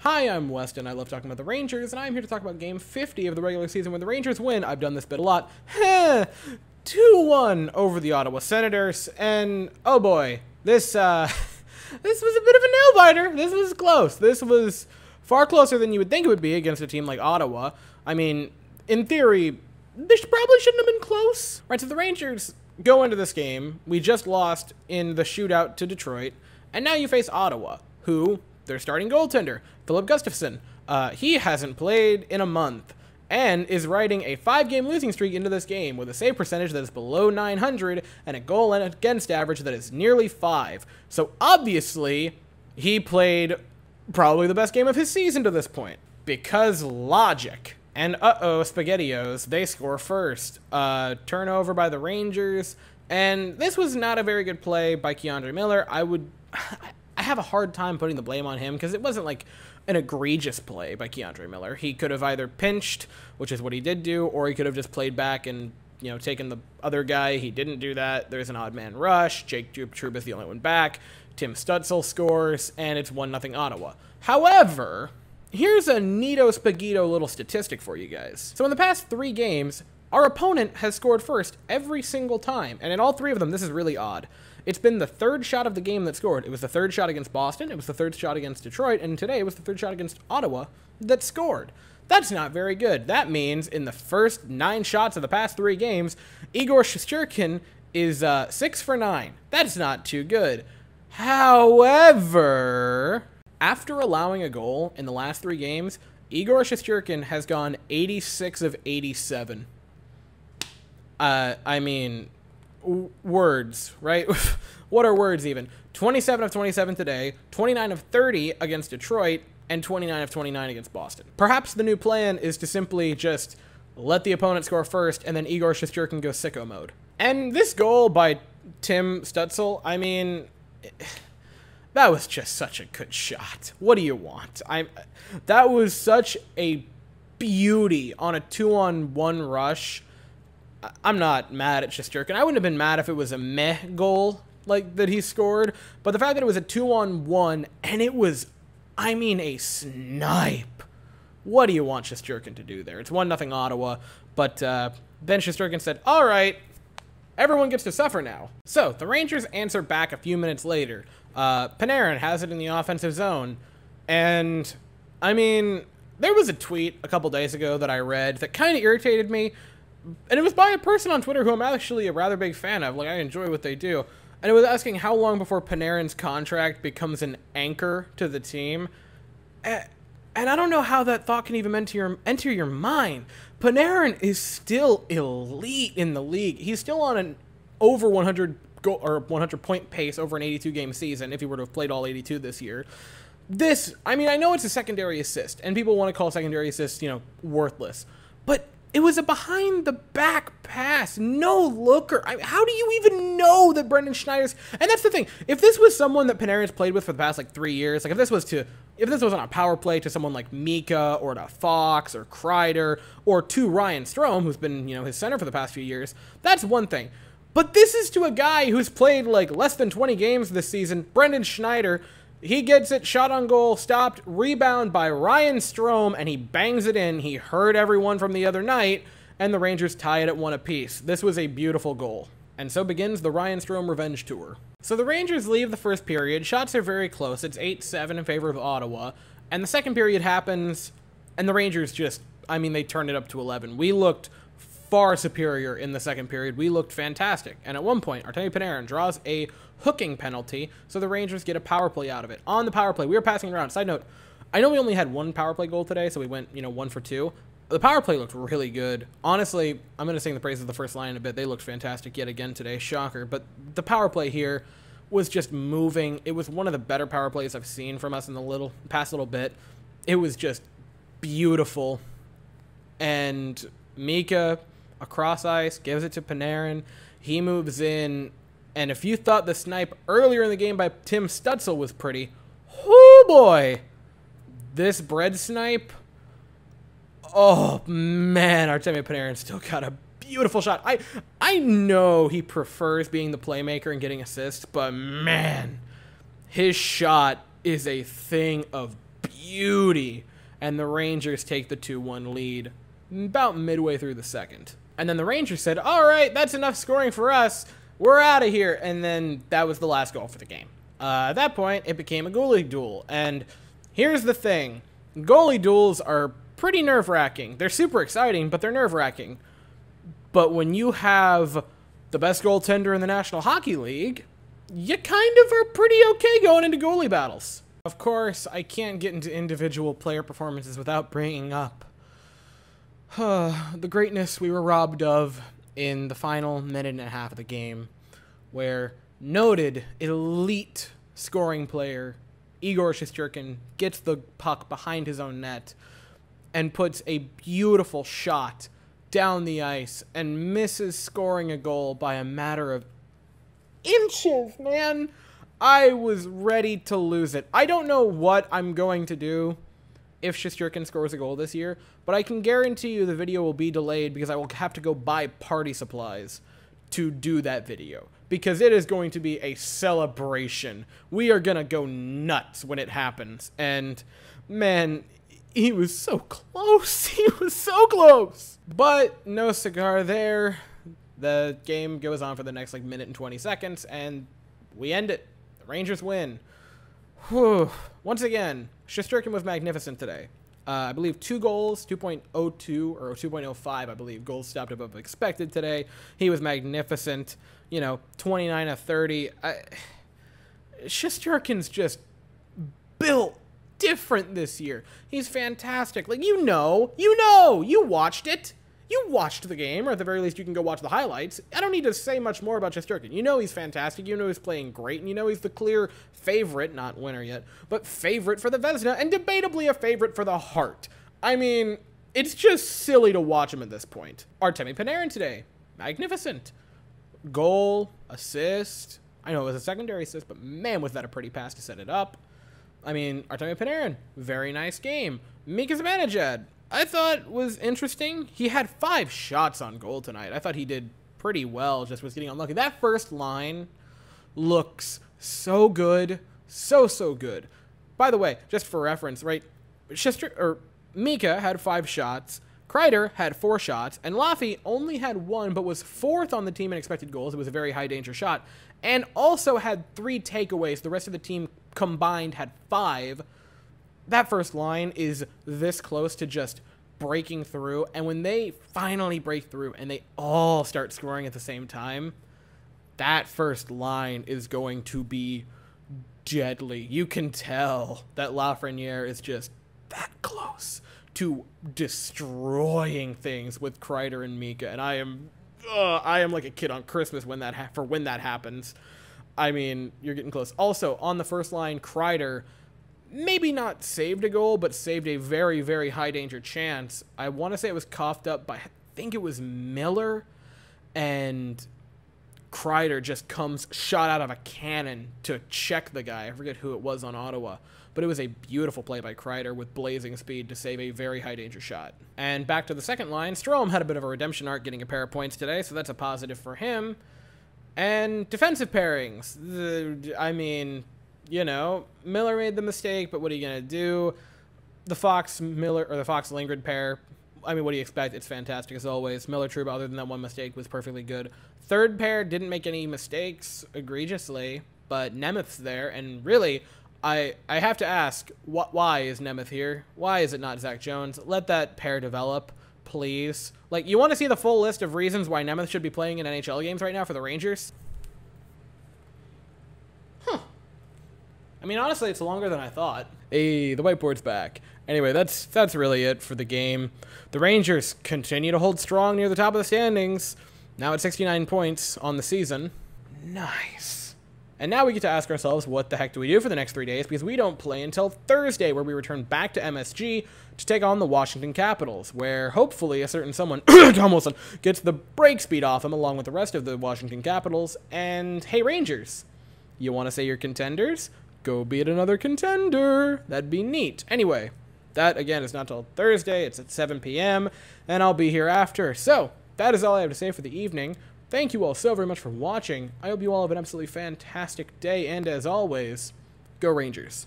Hi, I'm Weston. I love talking about the Rangers, and I'm here to talk about Game 50 of the regular season when the Rangers win. I've done this bit a lot. 2-1 over the Ottawa Senators, and oh boy, this was a bit of a nail-biter. This was close. This was far closer than you would think it would be against a team like Ottawa. I mean, in theory, this probably shouldn't have been close. Right, so the Rangers go into this game. We just lost in the shootout to Detroit, and now you face Ottawa, who, their starting goaltender, Philip Gustafson, he hasn't played in a month and is riding a 5-game losing streak into this game with a save percentage that is below 900 and a goal against average that is nearly 5. So obviously, he played probably the best game of his season to this point. Because logic. And SpaghettiOs, they score first. Turnover by the Rangers, and this was not a very good play by K'Andre Miller. I have a hard time putting the blame on him because it wasn't like an egregious play by K'Andre Miller. He could have either pinched, which is what he did do, or he could have just played back and, you know, taken the other guy. He didn't do that. There's an odd man rush. Jake Trouba is the only one back. Tim Stutzel scores, and it's 1-0 Ottawa. However, here's a neato spaghetto little statistic for you guys. So in the past 3 games, our opponent has scored first every single time, and in all 3 of them, this is really odd. It's been the 3rd shot of the game that scored. It was the 3rd shot against Boston, it was the 3rd shot against Detroit, and today it was the 3rd shot against Ottawa that scored. That's not very good. That means in the first 9 shots of the past 3 games, Igor Shesterkin is 6 for 9. That's not too good. However, after allowing a goal in the last 3 games, Igor Shesterkin has gone 86 of 87. I mean, words, right? What are words even? 27 of 27 today, 29 of 30 against Detroit, and 29 of 29 against Boston. Perhaps the new plan is to simply just let the opponent score first, and then Igor Shesterkin goes sicko mode. And this goal by Tim Stutzel, I mean, that was just such a good shot. What do you want? That was such a beauty on a 2-on-1 rush. I'm not mad at Shesterkin. I wouldn't have been mad if it was a meh goal like that he scored, but the fact that it was a 2-on-1 and it was, I mean, a snipe. What do you want Shesterkin to do there? It's 1-0 Ottawa, but then Shesterkin said, all right, everyone gets to suffer now. So the Rangers answer back a few minutes later. Panarin has it in the offensive zone, and I mean, there was a tweet a couple days ago that I read that kind of irritated me. And it was by a person on Twitter who I'm actually a rather big fan of. Like, I enjoy what they do. And it was asking how long before Panarin's contract becomes an anchor to the team. And I don't know how that thought can even enter your mind. Panarin is still elite in the league. He's still on an over 100 goal or 100 point pace over an 82 game season if he were to have played all 82 this year. I mean, I know it's a secondary assist, and people want to call secondary assists, you know, worthless. But it was a behind-the-back pass, no looker. How do you even know that Brendan Schneider's... And that's the thing. If this was someone that Panarin's played with for the past, like, 3 years, like, if this was on a power play to someone like Mika or to Fox or Kreider or to Ryan Strome, who's been, you know, his center for the past few years, that's one thing. But this is to a guy who's played, like, less than 20 games this season, Brendan Schneider. He gets it, shot on goal, stopped, rebound by Ryan Strome, and he bangs it in. He heard everyone from the other night, and the Rangers tie it at 1 apiece. This was a beautiful goal. And so begins the Ryan Strome revenge tour. So the Rangers leave the first period. Shots are very close. It's 8-7 in favor of Ottawa. And the second period happens, and the Rangers just, I mean, they turned it up to 11. We looked far superior in the second period. We looked fantastic. And at one point, Artemi Panarin draws a hooking penalty, so the Rangers get a power play out of it. On the power play, we were passing around. Side note, I know we only had 1 power play goal today, so we went, you know, 1 for 2. The power play looked really good. Honestly, I'm going to sing the praises of the first line in a bit. They looked fantastic yet again today. Shocker. But the power play here was just moving. It was one of the better power plays I've seen from us in the past little bit. It was just beautiful. And Mika, across ice, gives it to Panarin. He moves in. And if you thought the snipe earlier in the game by Tim Stutzel was pretty, oh boy, this bread snipe, oh man, Artemi Panarin still got a beautiful shot. I know he prefers being the playmaker and getting assists, but man, his shot is a thing of beauty. And the Rangers take the 2-1 lead about midway through the second. And then the Rangers said, all right, that's enough scoring for us. We're out of here. And then that was the last goal for the game. At that point, it became a goalie duel. And here's the thing. Goalie duels are pretty nerve-wracking. They're super exciting, but they're nerve-wracking. But when you have the best goaltender in the National Hockey League, you kind of are pretty okay going into goalie battles. Of course, I can't get into individual player performances without bringing up the greatness we were robbed of in the final minute and a half of the game, where noted elite scoring player Igor Shesterkin gets the puck behind his own net and puts a beautiful shot down the ice and misses scoring a goal by a matter of inches, man. I was ready to lose it. I don't know what I'm going to do if Shesterkin scores a goal this year, but I can guarantee you the video will be delayed because I will have to go buy party supplies to do that video, because it is going to be a celebration. We are going to go nuts when it happens. And man, he was so close. He was so close. But no cigar there. The game goes on for the next minute and 20 seconds, and we end it. The Rangers win. Whew. Once again, Shesterkin was magnificent today. I believe 2 goals, 2.02 or 2.05, I believe, goals stopped above expected today. He was magnificent. 29 of 30. Shesterkin's just built different this year. He's fantastic. You watched it. You watched the game, or at the very least, you can go watch the highlights. I don't need to say much more about Shesterkin. He's fantastic. He's playing great, and he's the clear favorite, not winner yet, but favorite for the Vezina, and debatably a favorite for the Hart. I mean, it's just silly to watch him at this point. Artemi Panarin today, magnificent. Goal, assist. I know it was a secondary assist, but man, was that a pretty pass to set it up. I mean, Artemi Panarin, very nice game. Mika Zibanejad, I thought was interesting. He had 5 shots on goal tonight. I thought he did pretty well, just was getting unlucky. That first line looks so good. So good. By the way, just for reference, right? Mika had 5 shots. Kreider had 4 shots, and Laffy only had 1, but was 4th on the team in expected goals. It was a very high danger shot, and also had 3 takeaways. The rest of the team combined had 5. That first line is this close to just breaking through, and when they finally break through and they all start scoring at the same time, that first line is going to be deadly. You can tell that Lafreniere is just that close to destroying things with Kreider and Mika, and I am like a kid on Christmas when that happens. I mean, you're getting close. Also, on the first line, Kreider maybe not saved a goal, but saved a very, very high danger chance. I want to say it was coughed up by, I think it was Miller, and Kreider just comes shot out of a cannon to check the guy. I forget who it was on Ottawa, but it was a beautiful play by Kreider with blazing speed to save a very high danger shot. And back to the second line, Strome had a bit of a redemption arc, getting a pair of points today, so that's a positive for him. And defensive pairings, Miller made the mistake, but what are you going to do? The Fox-Lindgren pair, I mean, what do you expect? It's fantastic as always. Miller-Trouba, other than that one mistake, was perfectly good. Third pair didn't make any mistakes egregiously, but Nemeth's there, and really, I have to ask, why is Nemeth here? Why is it not Zach Jones? Let that pair develop, please. You want to see the full list of reasons why Nemeth should be playing in NHL games right now for the Rangers? I mean, honestly, it's longer than I thought. Hey, the whiteboard's back. Anyway, that's really it for the game. The Rangers continue to hold strong near the top of the standings. Now at 69 points on the season. Nice. And now we get to ask ourselves, what the heck do we do for the next 3 days? Because we don't play until Thursday, where we return back to MSG to take on the Washington Capitals, where hopefully a certain someone gets the break speed off him along with the rest of the Washington Capitals. And hey, Rangers, you want to say you're contenders? Go beat another contender. That'd be neat. Anyway, that, again, is not till Thursday. It's at 7 p.m., and I'll be here after. So, that is all I have to say for the evening. Thank you all so very much for watching. I hope you all have an absolutely fantastic day, and as always, go Rangers.